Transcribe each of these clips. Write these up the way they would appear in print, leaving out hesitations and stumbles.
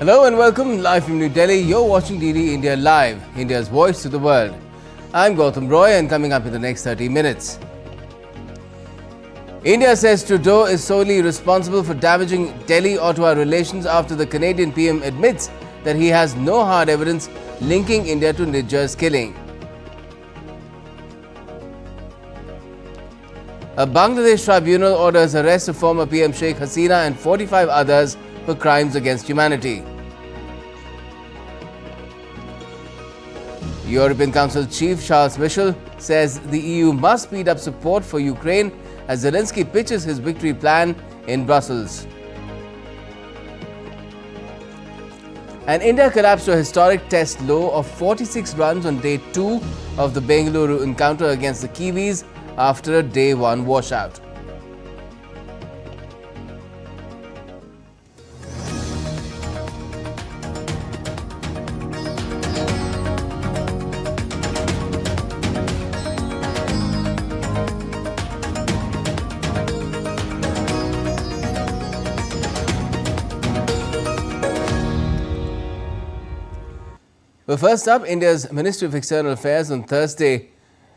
Hello and welcome live from New Delhi. You're watching DD India Live, India's voice to the world. I'm Gautam Roy and coming up in the next 30 minutes. India says Trudeau is solely responsible for damaging Delhi-Ottawa relations after the Canadian PM admits that he has no hard evidence linking India to Niger's killing. A Bangladesh tribunal orders arrest of former PM Sheikh Hasina and 45 others for crimes against humanity. European Council Chief Charles Michel says the EU must speed up support for Ukraine as Zelenskyy pitches his victory plan in Brussels. And India collapsed to a historic test low of 46 runs on day 2 of the Bengaluru encounter against the Kiwis after a day 1 washout. But first up, India's Ministry of External Affairs on Thursday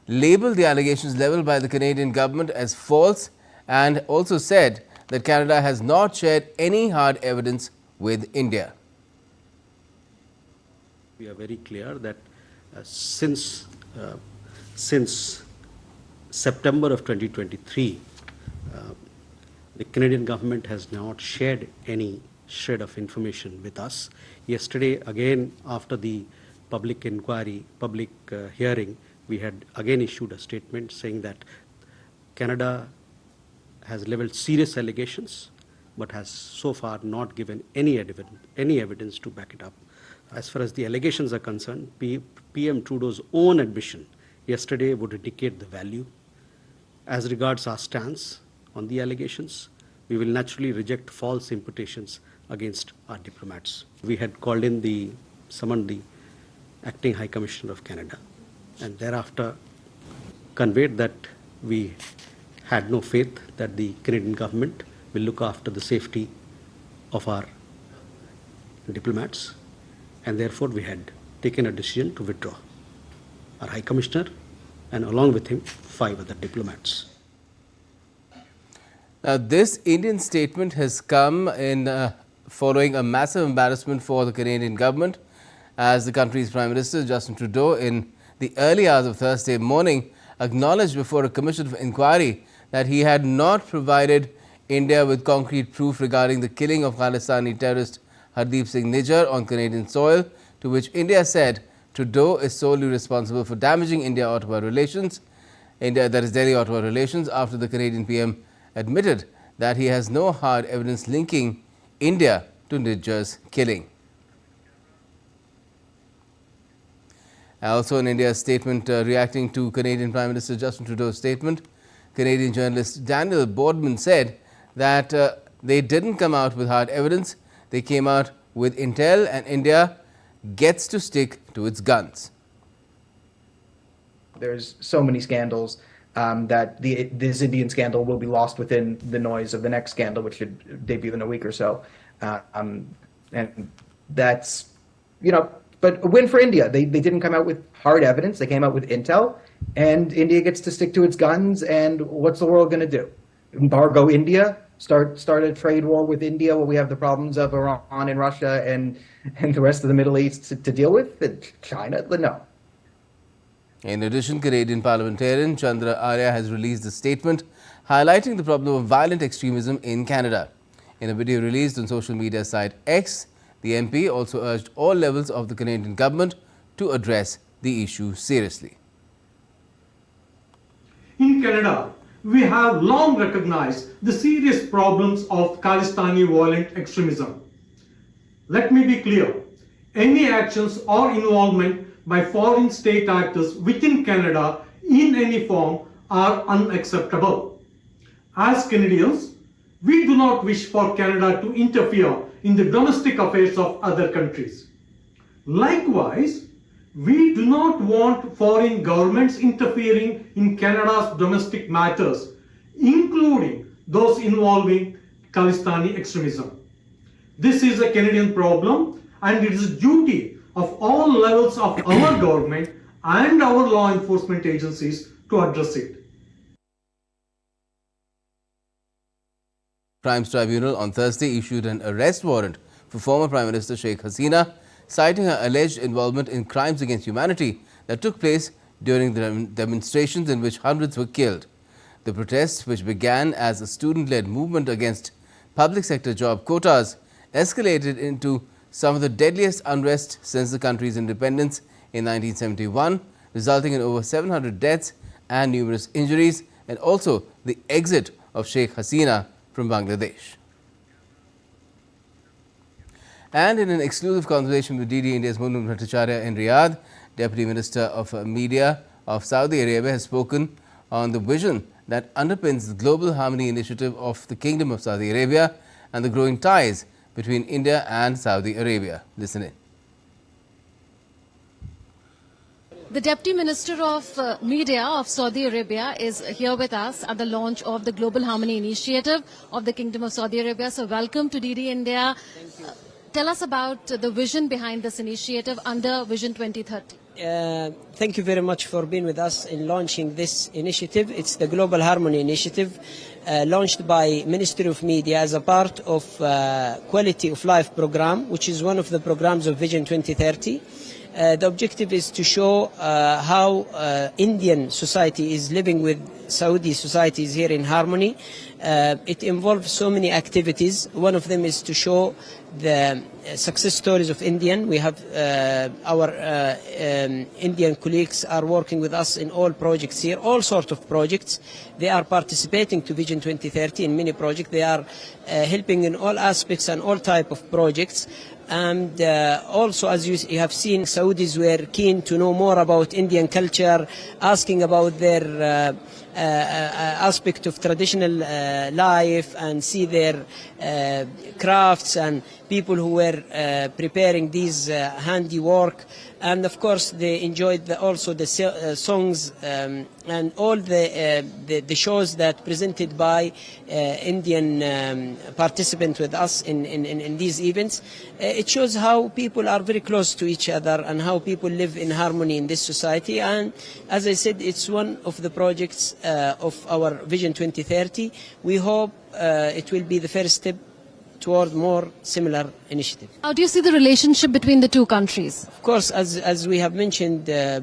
labelled the allegations levelled by the Canadian government as false and also said that Canada has not shared any hard evidence with India. We are very clear that since September of 2023, the Canadian government has not shared any shred of information with us. Yesterday, again, after the public inquiry, hearing, we had again issued a statement saying that Canada has levelled serious allegations but has so far not given any evidence to back it up. As far as the allegations are concerned, PM Trudeau's own admission yesterday would indicate the value. As regards our stance on the allegations, we will naturally reject false imputations against our diplomats. We had summoned the Acting High Commissioner of Canada, and thereafter conveyed that we had no faith that the Canadian government will look after the safety of our diplomats, and therefore we had taken a decision to withdraw our High Commissioner and along with him 5 other diplomats. Now, this Indian statement has come in following a massive embarrassment for the Canadian government, as the country's Prime Minister Justin Trudeau in the early hours of Thursday morning acknowledged before a commission of inquiry that he had not provided India with concrete proof regarding the killing of Khalistani terrorist Hardeep Singh Nijjar on Canadian soil, to which India said Trudeau is solely responsible for damaging India-Ottawa relations, Delhi-Ottawa relations, after the Canadian PM admitted that he has no hard evidence linking India to Nijjar's killing. Also in India's statement reacting to Canadian Prime Minister Justin Trudeau's statement, Canadian journalist Daniel Boardman said that they didn't come out with hard evidence, they came out with intel, and India gets to stick to its guns. There's so many scandals that this Indian scandal will be lost within the noise of the next scandal, which should debut in a week or so. And that's, but a win for India. They didn't come out with hard evidence. They came out with intel, and India gets to stick to its guns. And what's the world going to do? Embargo India? Start a trade war with India where we have the problems of Iran and Russia and the rest of the Middle East to deal with? China? No. In addition, Canadian parliamentarian Chandra Arya has released a statement highlighting the problem of violent extremism in Canada. In a video released on social media site X, the MP also urged all levels of the Canadian government to address the issue seriously. In Canada, we have long recognized the serious problems of Khalistani violent extremism. Let me be clear, any actions or involvement by foreign state actors within Canada in any form are unacceptable. As Canadians, we do not wish for Canada to interfere in the domestic affairs of other countries. Likewise, we do not want foreign governments interfering in Canada's domestic matters, including those involving Khalistani extremism. This is a Canadian problem, and it is a duty of all levels of our government and our law enforcement agencies to address it. Crimes Tribunal on Thursday issued an arrest warrant for former Prime Minister Sheikh Hasina, citing her alleged involvement in crimes against humanity that took place during the demonstrations in which hundreds were killed. The protests, which began as a student-led movement against public sector job quotas, escalated into some of the deadliest unrest since the country's independence in 1971, resulting in over 700 deaths and numerous injuries, and also the exit of Sheikh Hasina from Bangladesh. And in an exclusive conversation with DD India's Murmu in Riyadh, Deputy Minister of Media of Saudi Arabia has spoken on the vision that underpins the Global Harmony Initiative of the Kingdom of Saudi Arabia and the growing ties between India and Saudi Arabia. Listen in. The Deputy Minister of Media of Saudi Arabia is here with us at the launch of the Global Harmony Initiative of the Kingdom of Saudi Arabia. So welcome to DD India. Tell us about the vision behind this initiative under Vision 2030. Thank you very much for being with us in launching this initiative. It's the Global Harmony Initiative launched by Ministry of Media as a part of Quality of Life program, which is one of the programs of Vision 2030. The objective is to show how Indian society is living with Saudi societies here in harmony. It involves so many activities. One of them is to show the success stories of Indian. We have our Indian colleagues are working with us in all projects here, all sorts of projects. They are participating to Vision 2030 in many projects. They are helping in all aspects and all type of projects. And also, as you have seen, Saudis were keen to know more about Indian culture, asking about their aspect of traditional life and see their crafts and people who were preparing these handiwork. And of course, they enjoyed also the songs and all the shows that presented by Indian participants with us in these events. It shows how people are very close to each other and how people live in harmony in this society. And as I said, it's one of the projects of our Vision 2030. We hope it will be the first step toward more similar initiatives. How do you see the relationship between the two countries? Of course, as we have mentioned, the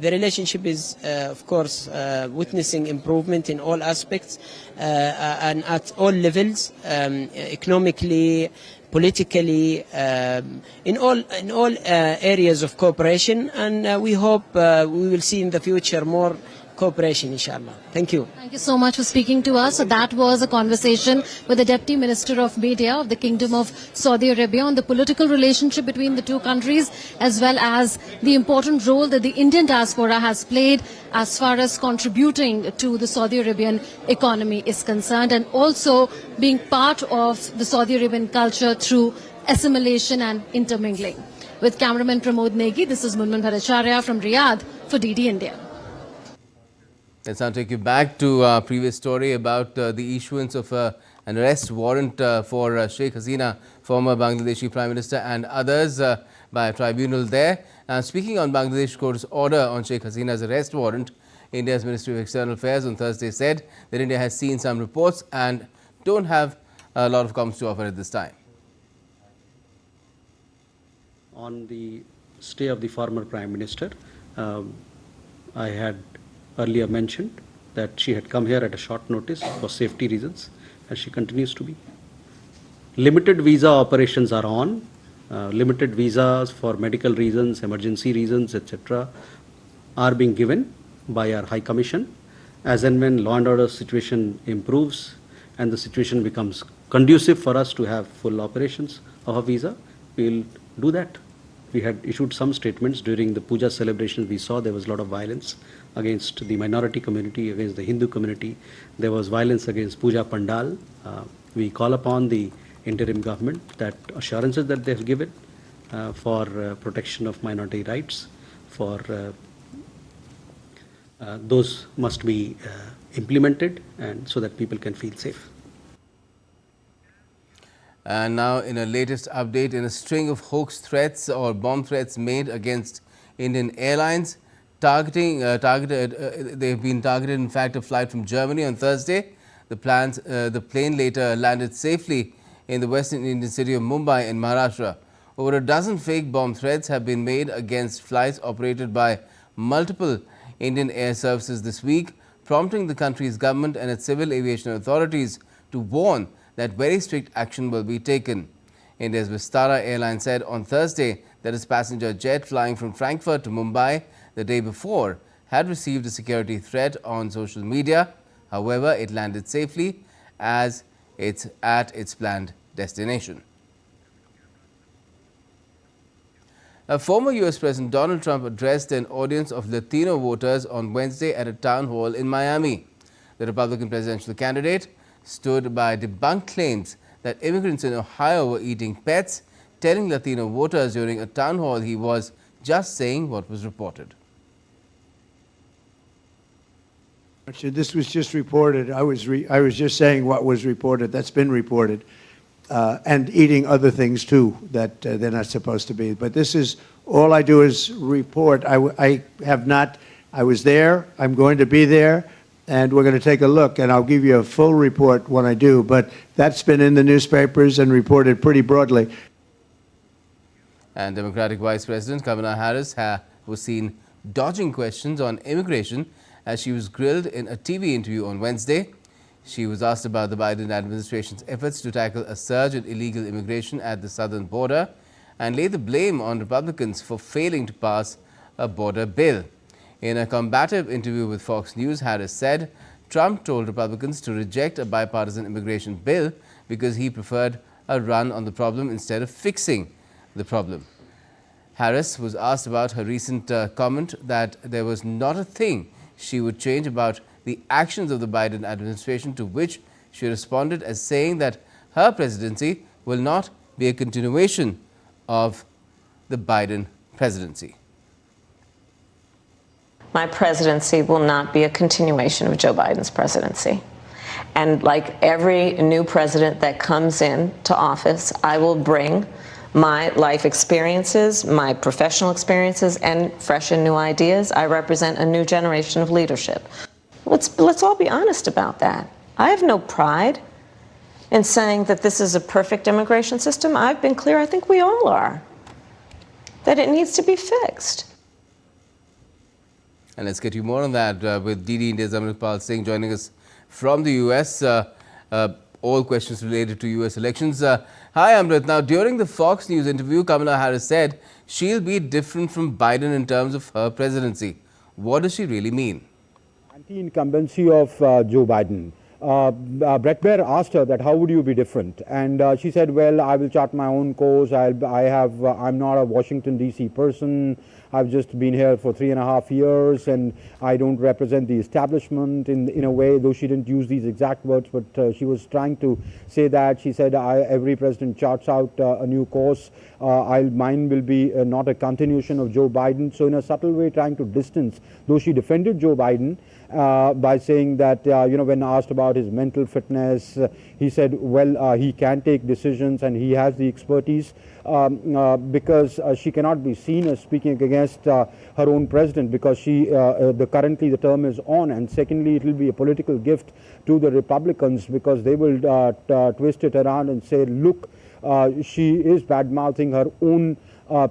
relationship is, of course, witnessing improvement in all aspects and at all levels, economically, politically, in all areas of cooperation, and we hope we will see in the future more cooperation, inshallah. Thank you. Thank you so much for speaking to us. So that was a conversation with the Deputy Minister of Media of the Kingdom of Saudi Arabia on the political relationship between the two countries, as well as the important role that the Indian diaspora has played as far as contributing to the Saudi Arabian economy is concerned, and also being part of the Saudi Arabian culture through assimilation and intermingling. With cameraman Pramod Negi, this is Munmun Bhattacharya from Riyadh for DD India. Let's now take you back to our previous story about the issuance of an arrest warrant for Sheikh Hasina, former Bangladeshi Prime Minister, and others by a tribunal there. Speaking on Bangladesh court's order on Sheikh Hasina's arrest warrant, India's Ministry of External Affairs on Thursday said that India has seen some reports and don't have a lot of comments to offer at this time. On the stay of the former Prime Minister, I had earlier mentioned that she had come here at a short notice for safety reasons, and she continues to be. Limited visa operations are on. Limited visas for medical reasons, emergency reasons, etc. are being given by our High Commission. As and when law and order situation improves and the situation becomes conducive for us to have full operations of a visa, we will do that. We had issued some statements during the puja celebrations. We saw there was a lot of violence against the minority community, against the Hindu community. There was violence against puja pandal. We call upon the interim government that assurances that they have given for protection of minority rights, for those must be implemented, and so that people can feel safe. And now, in a latest update, in a string of hoax threats or bomb threats made against Indian airlines, they've been targeted. In fact, a flight from Germany on Thursday. The plane later landed safely in the western Indian city of Mumbai in Maharashtra. Over a dozen fake bomb threats have been made against flights operated by multiple Indian air services this week, prompting the country's government and its civil aviation authorities to warn that very strict action will be taken. India's Vistara airline said on Thursday that its passenger jet flying from Frankfurt to Mumbai the day before had received a security threat on social media. However, it landed safely as it's at its planned destination. Former U.S. President Donald Trump addressed an audience of Latino voters on Wednesday at a town hall in Miami. The Republican presidential candidate stood by debunked claims that immigrants in Ohio were eating pets, telling Latino voters during a town hall he was just saying what was reported. This was just reported. I was just saying what was reported. That's been reported. And eating other things too that they're not supposed to be. But this is, all I do is report. I was there, I'm going to be there, and we're going to take a look, and I'll give you a full report when I do. But that's been in the newspapers and reported pretty broadly. And Democratic Vice President Kamala Harris was seen dodging questions on immigration as she was grilled in a TV interview on Wednesday. She was asked about the Biden administration's efforts to tackle a surge in illegal immigration at the southern border and laid the blame on Republicans for failing to pass a border bill. In a combative interview with Fox News, Harris said Trump told Republicans to reject a bipartisan immigration bill because he preferred a run on the problem instead of fixing the problem. Harris was asked about her recent comment that there was not a thing she would change about the actions of the Biden administration, to which she responded as saying that her presidency will not be a continuation of the Biden presidency. My presidency will not be a continuation of Joe Biden's presidency. And like every new president that comes into office, I will bring my life experiences, my professional experiences, and fresh and new ideas. I represent a new generation of leadership. Let's all be honest about that. I have no pride in saying that this is a perfect immigration system. I've been clear, I think we all are, that it needs to be fixed. And let's get you more on that with DD India's Amritpal Singh joining us from the US. All questions related to US elections. Hi Amrit. Now, during the Fox News interview, Kamala Harris said she'll be different from Biden in terms of her presidency. What does she really mean? Anti-incumbency of Joe Biden. Brett Baer asked her that how would you be different, and she said, well, I will chart my own course. I'm not a Washington DC person. I've just been here for 3.5 years, and I don't represent the establishment in a way, though she didn't use these exact words, but she was trying to say that. She said every president charts out a new course. Mine will be not a continuation of Joe Biden. So in a subtle way trying to distance, though she defended Joe Biden by saying that, when asked about his mental fitness, he said, well, he can take decisions and he has the expertise, because she cannot be seen as speaking against her own president, because currently the term is on, and secondly, it will be a political gift to the Republicans, because they will twist it around and say, look, she is bad-mouthing her own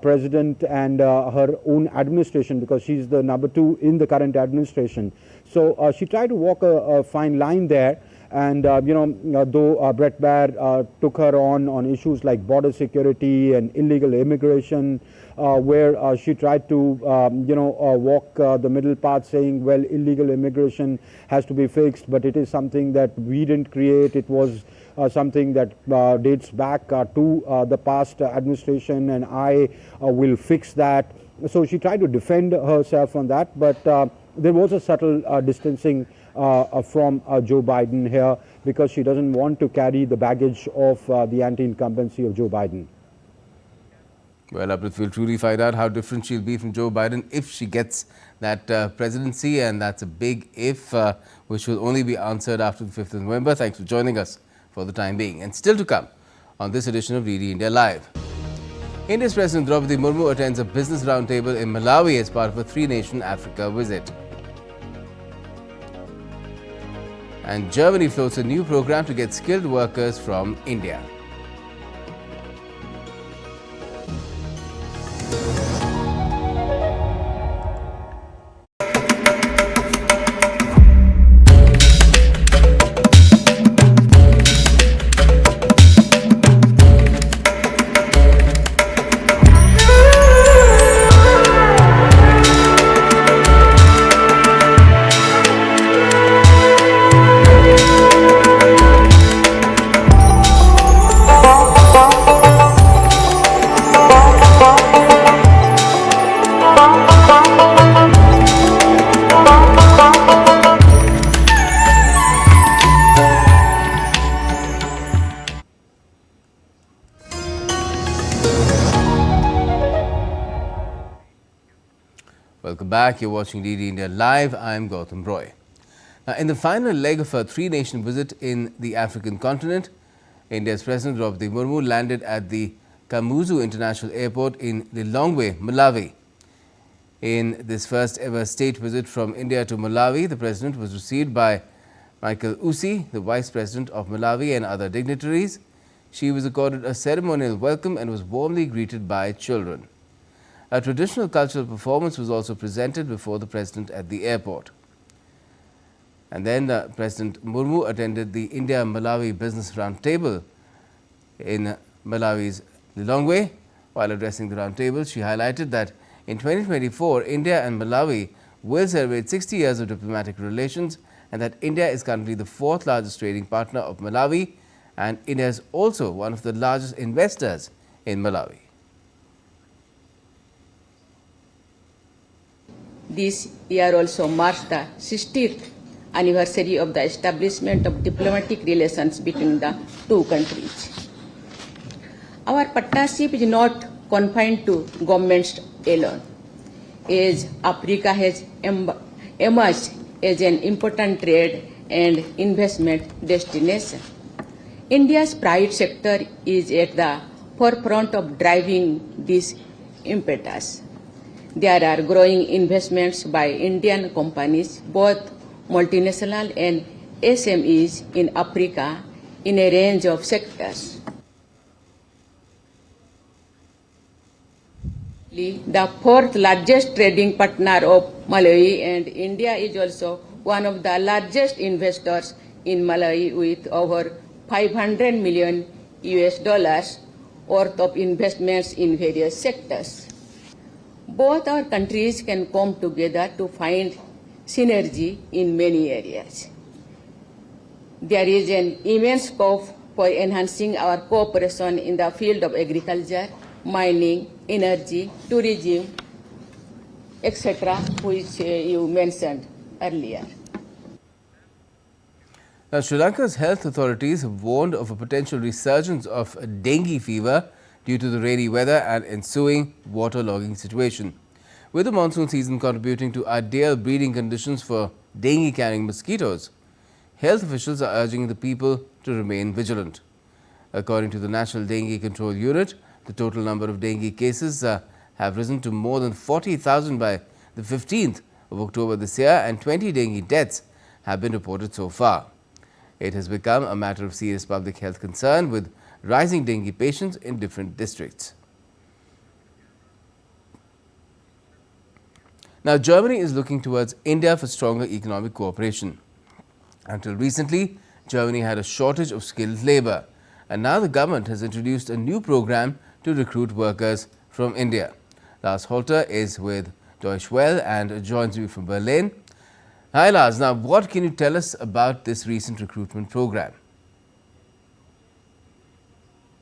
president and her own administration, because she's the number 2 in the current administration. So she tried to walk a fine line there, and though Brett Baer took her on issues like border security and illegal immigration, where she tried to walk the middle path, saying, well, illegal immigration has to be fixed, but it is something that we didn't create. It was something that dates back to the past administration, and I will fix that. So she tried to defend herself on that, but there was a subtle distancing from Joe Biden here, because she doesn't want to carry the baggage of the anti-incumbency of Joe Biden. Well, Abrit, we'll truly find out how different she'll be from Joe Biden if she gets that presidency, and that's a big if, which will only be answered after the 5th of November. Thanks for joining us for the time being. And still to come, on this edition of DD India Live. India's President Draupadi Murmu attends a business roundtable in Malawi as part of a three-nation Africa visit. And Germany floats a new program to get skilled workers from India. Welcome back. You're watching DD India Live. I'm Gautam Roy. Now, in the final leg of a three-nation visit in the African continent, India's President Draupadi Murmu landed at the Kamuzu International Airport in Lilongwe, Malawi. In this first ever state visit from India to Malawi, the President was received by Michael Usi, the Vice President of Malawi, and other dignitaries. She was accorded a ceremonial welcome and was warmly greeted by children. A traditional cultural performance was also presented before the President at the airport. And then President Murmu attended the India-Malawi Business Roundtable in Malawi's Lilongwe. While addressing the roundtable, she highlighted that in 2024, India and Malawi will celebrate 60 years of diplomatic relations, and that India is currently the fourth largest trading partner of Malawi, and India is also one of the largest investors in Malawi. This year also marks the 60th anniversary of the establishment of diplomatic relations between the two countries. Our partnership is not confined to governments alone, as Africa has emerged as an important trade and investment destination. India's private sector is at the forefront of driving this impetus. There are growing investments by Indian companies, both multinational and SMEs in Africa, in a range of sectors. The fourth largest trading partner of Malawi, and India is also one of the largest investors in Malawi, with over $500 million worth of investments in various sectors. Both our countries can come together to find synergy in many areas. There is an immense scope for enhancing our cooperation in the field of agriculture, mining, energy, tourism, etc., which you mentioned earlier. Now, Sri Lanka's health authorities have warned of a potential resurgence of dengue fever due to the rainy weather and ensuing waterlogging situation. With the monsoon season contributing to ideal breeding conditions for dengue-carrying mosquitoes, health officials are urging the people to remain vigilant. According to the National Dengue Control Unit, the total number of dengue cases have risen to more than 40,000 by the 15th of October this year, and 20 dengue deaths have been reported so far. It has become a matter of serious public health concern, with rising dengue patients in different districts. Now, Germany is looking towards India for stronger economic cooperation. Until recently, Germany had a shortage of skilled labor, and now the government has introduced a new program to recruit workers from India. Lars Holter is with Deutsche Welle and joins me from Berlin. Hi Lars, now what can you tell us about this recent recruitment program?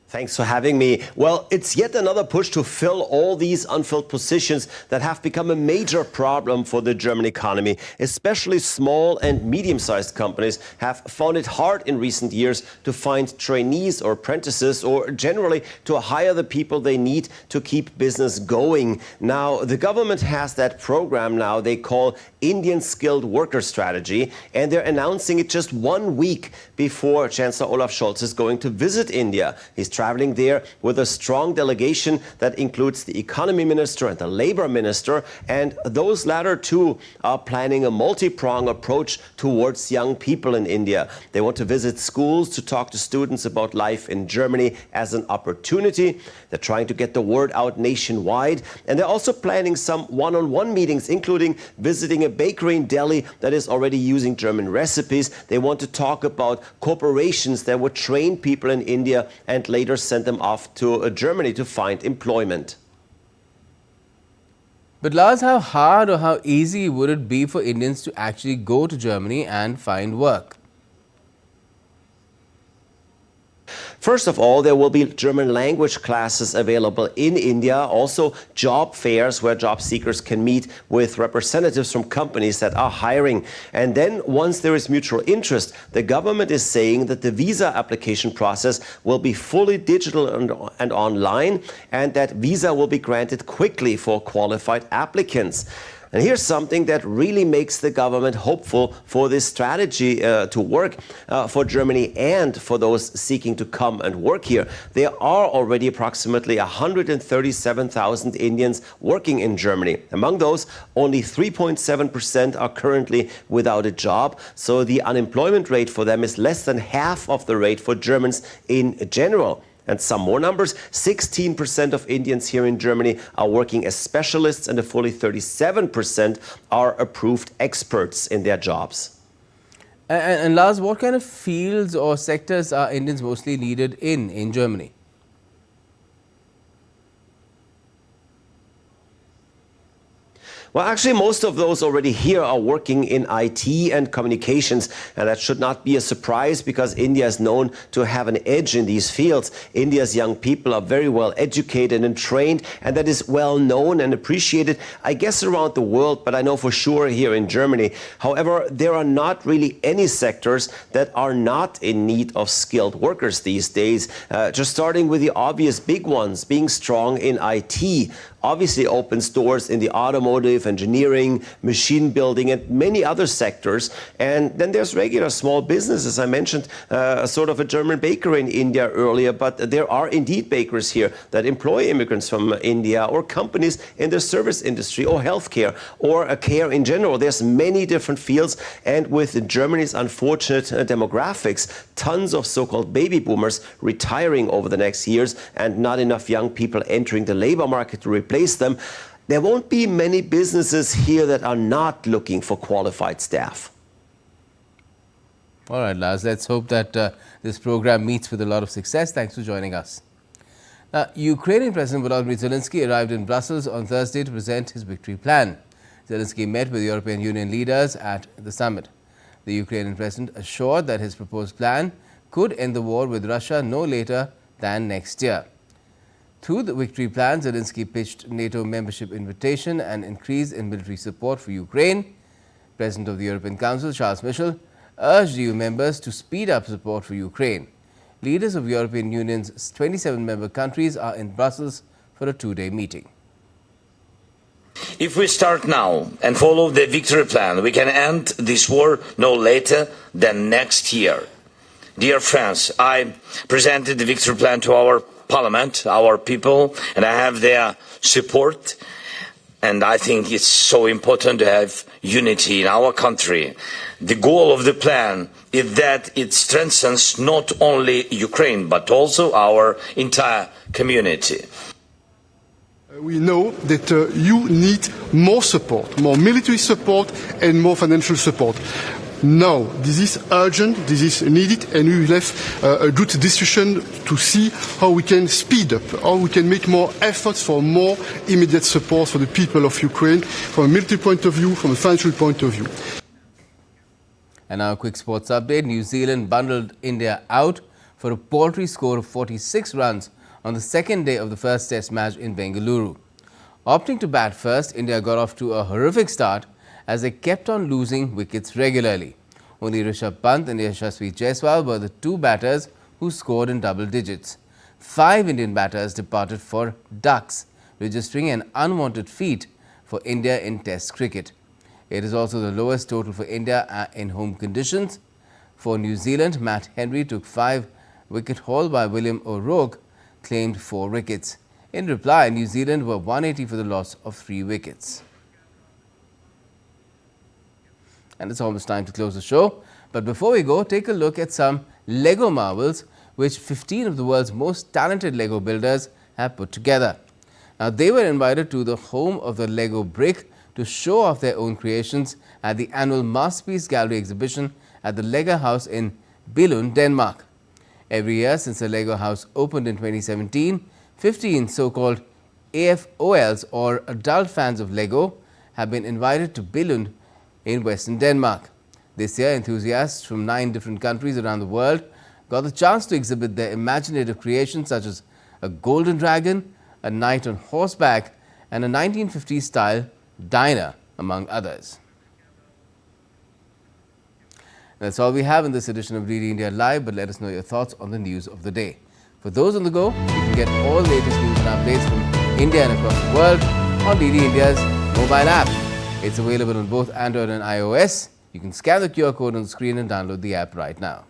Thanks for having me. Well, it's yet another push to fill all these unfilled positions that have become a major problem for the German economy. Especially small and medium-sized companies have found it hard in recent years to find trainees or apprentices, or generally to hire the people they need to keep business going. Now, the government has that program now they call Indian Skilled Worker Strategy, and they're announcing it just 1 week before Chancellor Olaf Scholz is going to visit India. He's traveling there with a strong delegation that includes the economy minister and the labor minister. And those latter two are planning a multi-pronged approach towards young people in India. They want to visit schools to talk to students about life in Germany as an opportunity. They're trying to get the word out nationwide. And they're also planning some one-on-one meetings, including visiting a bakery in Delhi that is already using German recipes. They want to talk about corporations that would train people in India and later send them off to Germany to find employment. But Lars, how hard or how easy would it be for Indians to actually go to Germany and find work? First of all, there will be German language classes available in India, also job fairs where job seekers can meet with representatives from companies that are hiring. And then once there is mutual interest, the government is saying that the visa application process will be fully digital and online, and that visa will be granted quickly for qualified applicants. And here's something that really makes the government hopeful for this strategy to work for Germany and for those seeking to come and work here. There are already approximately 137,000 Indians working in Germany. Among those, only 3.7% are currently without a job. So the unemployment rate for them is less than half of the rate for Germans in general. And some more numbers, 16% of Indians here in Germany are working as specialists, and a fully 37% are approved experts in their jobs. And Lars, what kind of fields or sectors are Indians mostly needed in Germany? Well, actually, most of those already here are working in IT and communications, and that should not be a surprise because India is known to have an edge in these fields. India's young people are very well educated and trained, and that is well known and appreciated, I guess, around the world, but I know for sure here in Germany. However, there are not really any sectors that are not in need of skilled workers these days. Just starting with the obvious big ones, being strong in IT. Obviously opens doors in the automotive, engineering, machine building, and many other sectors. And then there's regular small businesses. I mentioned sort of a German bakery in India earlier, but there are indeed bakers here that employ immigrants from India, or companies in the service industry, or healthcare, or care in general. There's many different fields, and with Germany's unfortunate demographics, tons of so-called baby boomers retiring over the next years, and not enough young people entering the labor market to replace them, there won't be many businesses here that are not looking for qualified staff. All right, Lars, let's hope that this program meets with a lot of success. Thanks for joining us. Now, Ukrainian President Volodymyr Zelenskyy arrived in Brussels on Thursday to present his victory plan. Zelenskyy met with European Union leaders at the summit. The Ukrainian president assured that his proposed plan could end the war with Russia no later than next year. Through the victory plan, Zelenskyy pitched NATO membership invitation and increase in military support for Ukraine. President of the European Council, Charles Michel, urged EU members to speed up support for Ukraine. Leaders of European Union's 27 member countries are in Brussels for a two-day meeting. If we start now and follow the victory plan, we can end this war no later than next year. Dear friends, I presented the victory plan to our Parliament, our people, and I have their support. And I think it's so important to have unity in our country. The goal of the plan is that it strengthens not only Ukraine, but also our entire community. We know that you need more support, more military support and more financial support. Now, this is urgent, this is needed, and we will have a good discussion to see how we can speed up, how we can make more efforts for more immediate support for the people of Ukraine, from a military point of view, from a financial point of view. And now a quick sports update. New Zealand bundled India out for a paltry score of 46 runs on the second day of the first test match in Bengaluru. Opting to bat first, India got off to a horrific start as they kept on losing wickets regularly. Only Rishabh Pant and Yashasvi Jaiswal were the two batters who scored in double digits. 5 Indian batters departed for ducks, registering an unwanted feat for India in Test cricket. It is also the lowest total for India in home conditions. For New Zealand, Matt Henry took 5 wicket haul by William O'Rourke claimed 4 wickets. In reply, New Zealand were 180 for the loss of 3 wickets. And it's almost time to close the show. But before we go, take a look at some Lego marvels which 15 of the world's most talented Lego builders have put together. Now, they were invited to the home of the Lego brick to show off their own creations at the annual Masterpiece Gallery exhibition at the Lego House in Billund, Denmark. Every year since the Lego House opened in 2017, 15 so-called AFOLs or adult fans of Lego have been invited to Billund in western Denmark. This year, enthusiasts from 9 different countries around the world got the chance to exhibit their imaginative creations such as a golden dragon, a knight on horseback and a 1950s style diner, among others. That's all we have in this edition of DD India Live, but let us know your thoughts on the news of the day. For those on the go, you can get all the latest news and updates from India and across the world on DD India's mobile app. It's available on both Android and iOS. You can scan the QR code on the screen and download the app right now.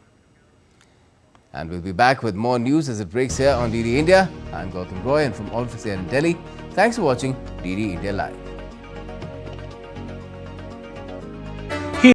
And we'll be back with more news as it breaks here on DD India. I'm Gautam Roy, and from all of us here in Delhi, thanks for watching DD India Live.